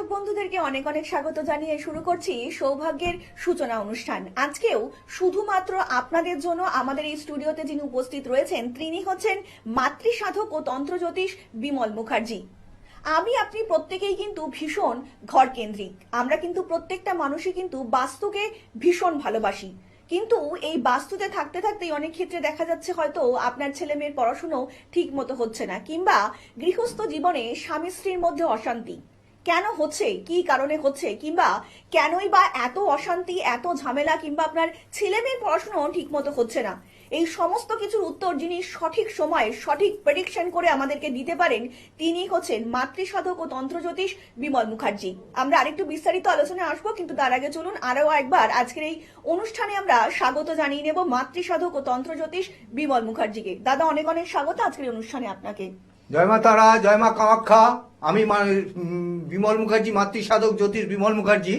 দর্শক বন্ধুদেরকে অনেক অনেক স্বাগত জানিয়ে শুরু করছি সৌভাগ্যের সূচনা অনুষ্ঠান। আজকেও শুধুমাত্র আপনাদের জন্য আমাদের এই স্টুডিওতে যিনি উপস্থিত রয়েছেন তিনি হচ্ছেন মাতৃসাধক ও তন্ত্রজ্যোতিষ বিমল মুখার্জি। আমি আপনি প্রত্যেকেই কিন্তু ভীষণ ঘরকেন্দ্রিক। আমরা কিন্তু প্রত্যেকটা মানুষই কিন্তু বাস্তুকে ভীষণ ভালোবাসি, কিন্তু এই বাস্তুতে থাকতে থাকতেই অনেক ক্ষেত্রে দেখা যাচ্ছে হয়তো আপনার ছেলে মেয়ের পড়াশুনো ঠিক মতো হচ্ছে না, কিংবা গৃহস্থ জীবনে স্বামী স্ত্রীর মধ্যে অশান্তি কেন হচ্ছে, কি কারণে হচ্ছে, কিংবা কেনই বা এত অশান্তি, এত ঝামেলা, কিংবা আপনার ছেলে মেয়ের পড়াশুনো ঠিক মতো হচ্ছে না। এই সমস্ত কিছুর উত্তর যিনি সঠিক সময়ে সঠিক প্রেডিকশন করে আমাদেরকে দিতে পারেন তিনি হচ্ছেন মাতৃসাধক ও তন্ত্রজ্যোতিষ বিমল মুখার্জি। আমরা আরেকটু বিস্তারিত আলোচনায় আসবো, কিন্তু তার আগে চলুন আরো একবার আজকের এই অনুষ্ঠানে আমরা স্বাগত জানিয়ে নেব মাতৃসাধক ও তন্ত্রজ্যোতিষ বিমল মুখার্জিকে। দাদা, অনেক অনেক স্বাগত আজকের অনুষ্ঠানে আপনাকে। জয় মা তারা, জয় মা কামাখ্যা। আমি বিমল মুখার্জি, মাতৃসাধক জ্যোতিষ বিমল মুখার্জি।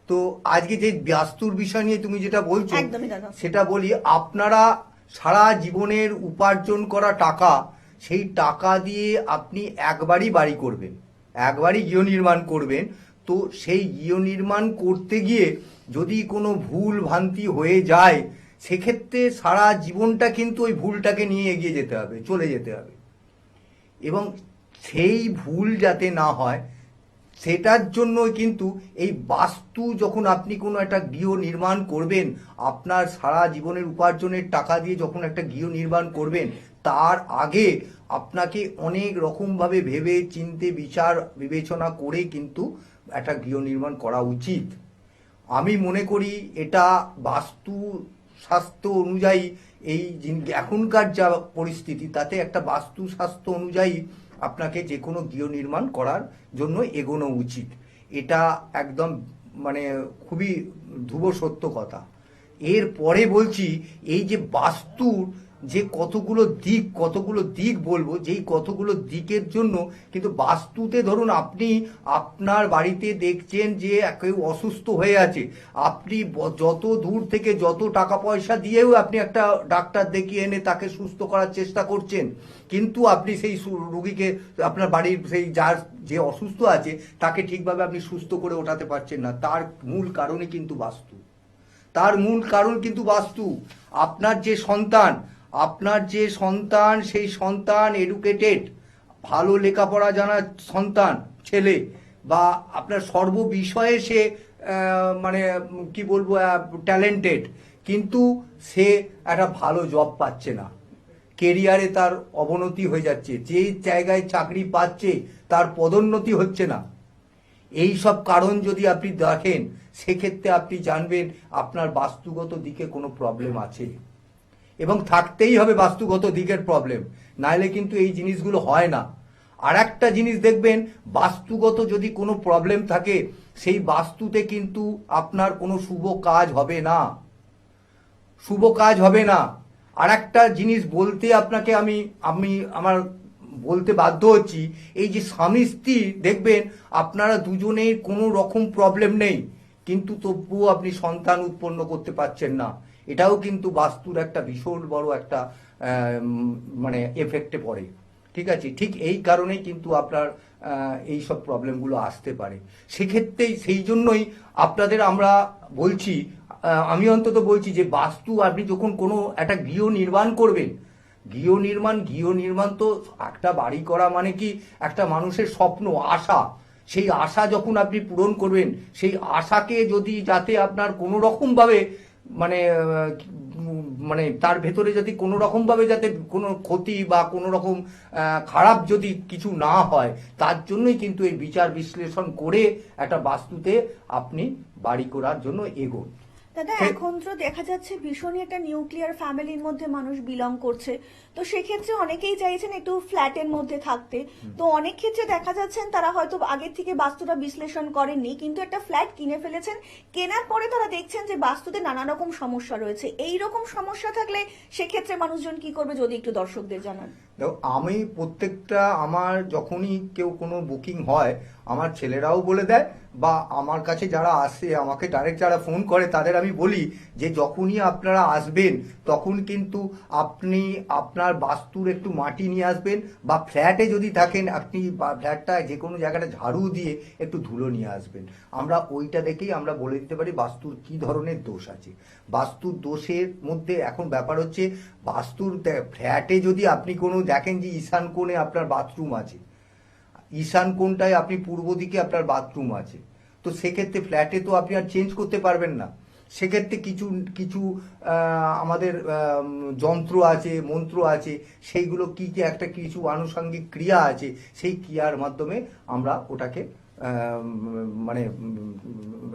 তো আজকে যে বাস্তুর বিষয় নিয়ে তুমি যেটা বলছো সেটা বলি। আপনারা সারা জীবনের উপার্জন করা টাকা, সেই টাকা দিয়ে আপনি একবারই বাড়ি করবেন, একবারই গৃহ নির্মাণ করবেন। তো সেই গৃহ নির্মাণ করতে গিয়ে যদি কোনো ভুল ভ্রান্তি হয়ে যায়, সেক্ষেত্রে সারা জীবনটা কিন্তু ওই ভুলটাকে নিয়ে এগিয়ে যেতে হবে, চলে যেতে হবে। এবং সেই ভুল যাতে না হয় সেটার জন্য কিন্তু এই বাস্তু, যখন আপনি কোনো একটা গৃহ নির্মাণ করবেন, আপনার সারা জীবনের উপার্জনের টাকা দিয়ে যখন একটা গৃহ নির্মাণ করবেন, তার আগে আপনাকে অনেক রকমভাবে ভেবে চিন্তে বিচার বিবেচনা করে কিন্তু একটা গৃহ নির্মাণ করা উচিত। আমি মনে করি এটা বাস্তু স্বাস্থ্য অনুযায়ী, এই এখনকার যা পরিস্থিতি তাতে একটা বাস্তু স্বাস্থ্য অনুযায়ী আপনাকে যে কোনো গৃহ নির্মাণ করার জন্য এগোনো উচিত। এটা একদম মানে খুবই ধ্রুব সত্য কথা। এরপরে বলছি, এই যে বাস্তুর যে কতগুলো দিক বলবো, যেই কতগুলো দিকের জন্য কিন্তু বাস্তুতে, ধরুন আপনি আপনার বাড়িতে দেখছেন যে কেউ অসুস্থ হয়ে আছে, আপনি যত দূর থেকে যত টাকা পয়সা দিয়েও আপনি একটা ডাক্তার দেখিয়ে এনে তাকে সুস্থ করার চেষ্টা করছেন, কিন্তু আপনি সেই রোগীকে, আপনার বাড়ির সেই যার যে অসুস্থ আছে তাকে ঠিকভাবে আপনি সুস্থ করে ওঠাতে পারছেন না। তার মূল কারণই কিন্তু বাস্তু। তার মূল কারণ কিন্তু বাস্তু। আপনার যে সন্তান সেই সন্তান এডুকেটেড, ভালো লেখাপড়া জানা সন্তান, ছেলে, বা আপনার সর্ববিষয়ে সে মানে কি বলবো ট্যালেন্টেড, কিন্তু সে একটা ভালো জব পাচ্ছে না, কেরিয়ারে তার অবনতি হয়ে যাচ্ছে, যে জায়গায় চাকরি পাচ্ছে তার পদোন্নতি হচ্ছে না। এই সব কারণ যদি আপনি দেখেন, সেক্ষেত্রে আপনি জানবেন আপনার বাস্তুগত দিকে কোনো প্রবলেম আছে, এবং থাকতেই হবে বাস্তুগত দিকের প্রবলেম, নাহলে কিন্তু এই জিনিসগুলো হয় না। আর একটা জিনিস দেখবেন, বাস্তুগত যদি কোনো প্রবলেম থাকে, সেই বাস্তুতে কিন্তু আপনার কোনো শুভ কাজ হবে না, শুভ কাজ হবে না। আর একটা জিনিস বলতে আপনাকে আমি আমার বলতে বাধ্য হচ্ছি, এই যে স্বামী স্ত্রী দেখবেন আপনারা দুজনেই কোনো রকম প্রবলেম নেই, কিন্তু তবুও আপনি সন্তান উৎপন্ন করতে পারছেন না, এটাও কিন্তু বাস্তুর একটা ভীষণ বড় একটা মানে এফেক্টে পড়ে। ঠিক আছে, ঠিক এই কারণেই কিন্তু আপনার এই সব প্রবলেমগুলো আসতে পারে। সেক্ষেত্রেই সেই জন্যই আপনাদের আমরা বলছি, আমি অন্তত বলছি যে বাস্তু, আপনি যখন কোনো একটা গৃহ নির্মাণ করবেন, গৃহ নির্মাণ তো একটা বাড়ি করা মানে কি একটা মানুষের স্বপ্ন, আশা। সেই আশা যখন আপনি পূরণ করবেন, সেই আশাকে যদি যাতে আপনার কোনো রকমভাবে মানে মানে তার ভেতরে যদি কোনো রকমভাবে যাতে কোনো ক্ষতি বা কোনো রকম খারাপ যদি কিছু না হয়, তার জন্যই কিন্তু এই বিচার বিশ্লেষণ করে একটা বাস্তুতে আপনি বাড়ি করার জন্য এগোন। দাদা, এখন তো দেখা যাচ্ছে ভীষণই একটা নিউক্লিয়ার ফ্যামিলির মধ্যে মানুষ বিলং করছে, তো সেক্ষেত্রে অনেকেই চাইছেন একটু ফ্ল্যাটের মধ্যে থাকতে। তো অনেক ক্ষেত্রে দেখা যাচ্ছেন তারা হয়তো আগের থেকে বাস্তুটা বিশ্লেষণ করেননি, কিন্তু একটা ফ্ল্যাট কিনে ফেলেছেন, কেনার পরে তারা দেখছেন যে বাস্তুতে নানা রকম সমস্যা রয়েছে। এই রকম সমস্যা থাকলে সেক্ষেত্রে মানুষজন কি করবে, যদি একটু দর্শকদের জানান। আমি প্রত্যেকটা, আমার যখনই কেউ কোনো বুকিং হয়, আমার ছেলেরাও বলে দেয়, বা আমার কাছে যারা আসে, আমাকে ডাইরেক্ট যারা ফোন করে, তাদের আমি আমি বলি যে যখনই আপনারা আসবেন তখন কিন্তু আপনি আপনার বাস্তুর একটু মাটি নিয়ে আসবেন, বা ফ্ল্যাটে যদি থাকেন আপনি ফ্ল্যাটটা যে কোনো জায়গাটা ঝাড়ু দিয়ে একটু ধুলো নিয়ে আসবেন। আমরা ওইটা দেখেই আমরা বলে দিতে পারি বাস্তুর কি ধরনের দোষ আছে। বাস্তুর দোষের মধ্যে এখন ব্যাপার হচ্ছে বাস্তুর ফ্ল্যাটে যদি আপনি কোনো দেখেন যে ঈশান কোণে আপনার বাথরুম আছে, ঈশান কোণটায় আপনি পূর্ব দিকে আপনার বাথরুম আছে, তো সেক্ষেত্রে ফ্ল্যাটে তো আপনি আর চেঞ্জ করতে পারবেন না। সেক্ষেত্রে কিছু কিছু আমাদের যন্ত্র আছে, মন্ত্র আছে, সেইগুলো কি কি একটা কিছু আনুষঙ্গিক ক্রিয়া আছে, সেই ক্রিয়ার মাধ্যমে আমরা ওটাকে মানে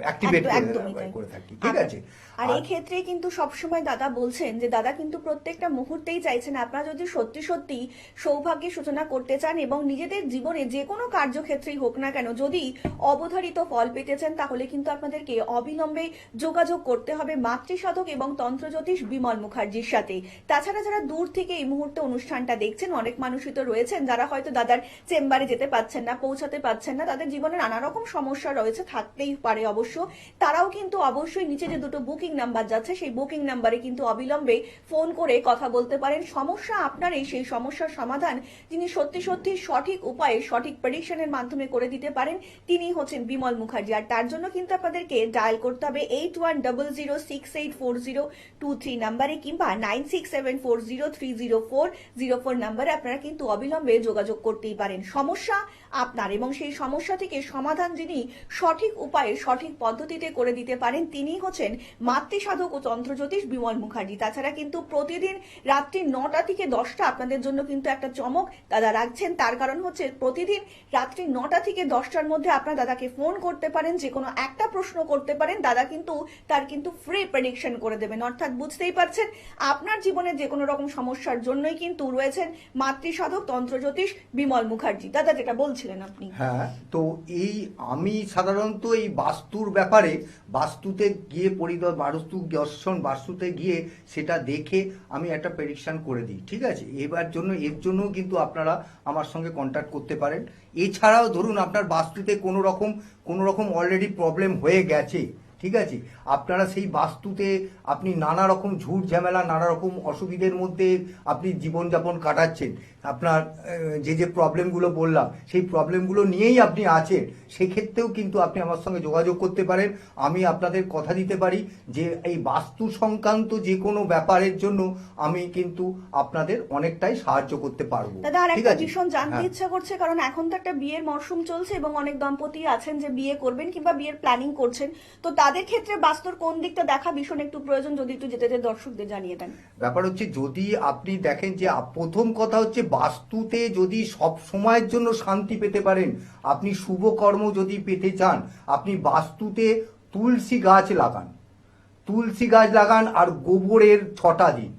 অ্যাক্টিভেট একদমই তাই। করে থাকি, ঠিক আছে। আর এই ক্ষেত্রে কিন্তু সবসময় দাদা বলছেন যে দাদা কিন্তু প্রত্যেকটা মুহূর্তেই চাইছেন আপনারা যদি সত্যি সত্যি সৌভাগ্যের সূচনা করতে চান এবং নিজেদের জীবনে যে কোনো কার্যক্ষেত্রেই হোক না কেন যদি অবধারিত ফল পেতে চান, তাহলে কিন্তু আপনাদেরকে অবিলম্বে যোগাযোগ করতে হবে মাতৃসাধক এবং তন্ত্রজ্যোতিষ বিমল মুখার্জির সাথে। তাছাড়া যারা দূর থেকে এই মুহূর্তে অনুষ্ঠানটা দেখছেন, অনেক মানুষই তো রয়েছেন যারা হয়তো দাদার চেম্বারে যেতে পারছেন না, পৌঁছাতে পারছেন না, তাদের জীবনে নানা রকম সমস্যা রয়েছে, থাকতেই পারে অবশ্য। তারাও কিন্তু অবশ্যই নিচে যে দুটো বুকিং নাম্বার যাচ্ছে সেই বুকিং নাম্বারে কিন্তু অবিলম্বে ফোন করে কথা বলতে পারেন। সমস্যা আপনারই, সেই সমস্যার সমাধান যিনি সত্যি সত্যি সঠিক উপায়ে সঠিক প্রেডিকশনের মাধ্যমে করে দিতে পারেন তিনি হচ্ছেন বিমল মুখার্জি। আর তার জন্য কিন্তু আপনাদেরকে ডায়াল করতে হবে 8100684023 নাম্বারে কিংবা 9674030404 নাম্বারে আপনারা কিন্তু অবিলম্বে যোগাযোগ করতেই পারেন। সমস্যা আপনার এবং সেই সমস্যা থেকে সমাধান যিনি সঠিক উপায়ে সঠিক পদ্ধতিতে করে দিতে পারেন তিনি হচ্ছেন মাতৃসাধক ও তন্ত্রজ্যোতিষ বিমল মুখার্জি। তাছাড়া কিন্তু প্রতিদিন রাত্রি 9টা থেকে 10টা আপনাদের জন্য কিন্তু একটা চমক দাদা রাখছেন। তার কারণ হচ্ছে প্রতিদিন রাত্রি 9টা থেকে 10টার মধ্যে আপনার দাদাকে ফোন করতে পারেন, যে কোনো একটা প্রশ্ন করতে পারেন, দাদা কিন্তু তার কিন্তু ফ্রি প্রেডিকশন করে দেবেন। অর্থাৎ বুঝতেই পারছেন আপনার জীবনে যে কোনো রকম সমস্যার জন্যই কিন্তু রয়েছেন মাতৃসাধক তন্ত্রজ্যোতিষ বিমল মুখার্জি। দাদা যেটা বলছিলেন আপনি। হ্যাঁ, তো এই আমি সাধারণত এই বাস্তুর ব্যাপারে বাস্তুতে গিয়ে বাস্তুতে গিয়ে সেটা দেখে আমি একটা প্রেডিকশন করে দিই, ঠিক আছে। এর জন্য কিন্তু আপনারা আমার সঙ্গে কন্ট্যাক্ট করতে পারেন। এছাড়াও ধরুন আপনার বাস্তুতে কোনো রকম অলরেডি প্রবলেম হয়ে গেছে, ঠিক আছে, আপনারা সেই বাস্তুতে আপনি নানা রকম ঝুট ঝামেলা, নানা রকম অসুবিধের মধ্যে আপনি জীবনযাপন কাটাচ্ছেন, আপনার যে প্রবলেমগুলো বললাম সেই প্রবলেমগুলো নিয়েই আপনি আছেন, সেক্ষেত্রেও কিন্তু আপনি আমার সঙ্গে যোগাযোগ করতে পারেন। আমি আপনাদের কথা দিতে পারি যে এই বাস্তু সংক্রান্ত যে কোনো ব্যাপারের জন্য আমি কিন্তু আপনাদের অনেকটাই সাহায্য করতে পারবো। দাদা আর ঠিক একটা আছে, ভীষণ জানতে হ্যাঁ। ইচ্ছা করছে, কারণ এখন তো একটা বিয়ের মরশুম চলছে এবং অনেক দম্পতি আছেন যে বিয়ে করবেন কিংবা বিয়ের প্ল্যানিং করছেন, তো তাদের ক্ষেত্রে বাস্তুর কোন দিকটা দেখা ভীষণ একটু প্রয়োজন, যদি একটু যেতে দর্শকদের জানিয়ে দেন। ব্যাপার হচ্ছে যদি আপনি দেখেন যে প্রথম কথা হচ্ছে বাস্তুতে যদি সব সময়ের জন্য শান্তি পেতে পারেন, আপনি শুভ কর্ম যদি পেতে চান, আপনি বাস্তুতে তুলসী গাছ লাগান আর গোবরের 6টা দিন।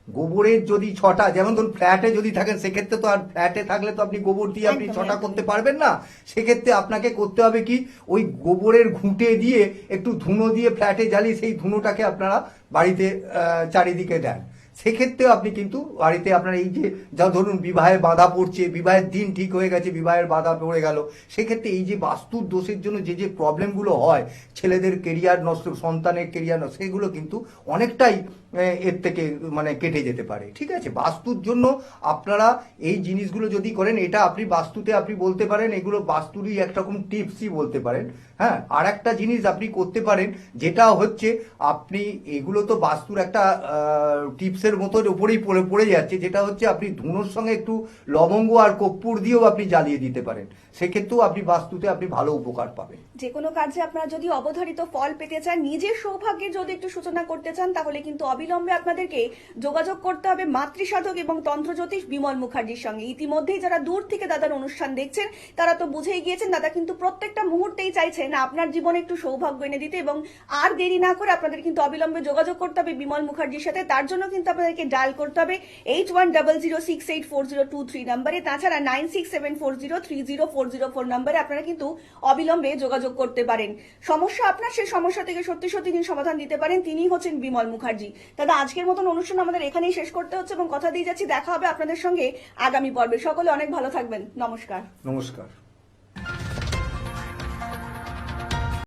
গোবরের যদি 6টা, যেমন ধরুন ফ্ল্যাটে যদি থাকেন সেক্ষেত্রে তো আর ফ্ল্যাটে থাকলে তো আপনি গোবর দিয়ে আপনি 6টা করতে পারবেন না, সেক্ষেত্রে আপনাকে করতে হবে কি ওই গোবরের ঘুঁটে দিয়ে একটু ধুনো দিয়ে ফ্ল্যাটে জ্বালিয়ে সেই ধুনোটাকে আপনারা বাড়িতে চারিদিকে দেন। সেক্ষেত্রে আপনি কিন্তু বাড়িতে আপনার এই যে যা ধরুন বিবাহে বাধা পড়ছে, বিবাহের দিন ঠিক হয়ে গেছে, বিবাহের বাধা পড়ে গেল, সেক্ষেত্রে এই যে বাস্তুর দোষের জন্য যে প্রবলেমগুলো হয়, ছেলেদের কেরিয়ার নষ্ট, সন্তানের কেরিয়ার নষ্ট, সেগুলো কিন্তু অনেকটাই এর থেকে মানে কেটে যেতে পারে, ঠিক আছে। বাস্তুর জন্য আপনারা এই জিনিসগুলো যদি করেন, এটা আপনি বাস্তুতে আপনি বলতে পারেন এগুলো বাস্তুরই একরকম টিপসই বলতে পারেন। হ্যাঁ, আর একটা জিনিস আপনি করতে পারেন যেটা হচ্ছে আপনি এগুলো তো বাস্তুর একটা টিপসের মতো উপরেই পড়ে যাচ্ছে, যেটা হচ্ছে আপনি ধুনোর সঙ্গে একটু লবঙ্গ আর কর্পূর দিয়েও আপনি জ্বালিয়ে দিতে পারেন, সেক্ষেত্রেও আপনি বাস্তুতে আপনি ভালো উপকার পাবেন। যে কোনো কার্যে আপনারা যদি অবধারিত ফল পেতে চান, নিজের সৌভাগ্যের যদি একটু সূচনা করতে চান, তাহলে কিন্তু অবিলম্বে আপনাদেরকে যোগাযোগ করতে হবে মাতৃসাধক এবং তন্ত্রজ্যোতিষ বিমল মুখার্জির সঙ্গে। ইতিমধ্যেই যারা দূর থেকে দাদার অনুষ্ঠান দেখছেন তারা তো বুঝেই গিয়েছেন দাদা কিন্তু প্রত্যেকটা মুহূর্তেই চাইছেন আপনার জীবনে একটু সৌভাগ্য এনে দিতে, এবং আর দেরি না করে আপনাদের কিন্তু অবিলম্বে যোগাযোগ করতে হবে বিমল মুখার্জির সাথে। তার জন্য কিন্তু আপনাদেরকে ডায়াল করতে হবে 8100684023 নাম্বারে, তাছাড়া 9674030404 নাম্বারে আপনারা কিন্তু অবিলম্বে যোগাযোগ করতে পারেন। সমস্যা আপনার, সেই সমস্যা থেকে সত্যি সত্যি তিনি সমাধান দিতে পারেন, তিনি হচ্ছেন বিমল মুখার্জি। দাদা আজকের মতন অনুষ্ঠান আমাদের এখানেই শেষ করতে হচ্ছে এবং কথা দিয়ে যাচ্ছি দেখা হবে আপনাদের সঙ্গে আগামী পর্বে। সকলে অনেক ভালো থাকবেন, নমস্কার। নমস্কার।